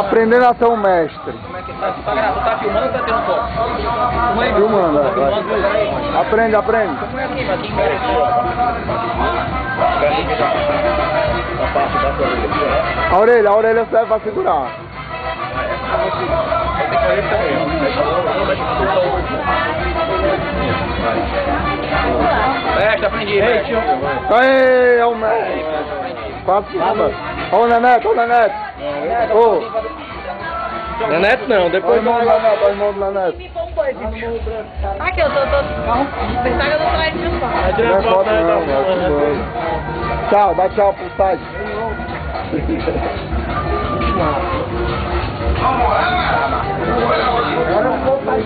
Aprendendo a ser um mestre. Como é que tá? Tu tá filmando ou tá tendo foto? Filmando, tá filmando, peraí. Aprende, aprende. Como é aqui, mas aqui embaixo aqui, ó. A parte da tua orelha. A orelha serve pra segurar. Mestre, aprendi, mestre. Aê, é o mestre. 4 segundos. Ó o Neneto, ó o Neneto. Ô. Neneto não, depois Olha o irmão do Neneto, olha o irmão do Neneto. Aqui, eu tô... Pensar que eu tô atrás de um Não é foto não, é filmando. Tchau, dá tchau pro site. Agora eu vou fazer.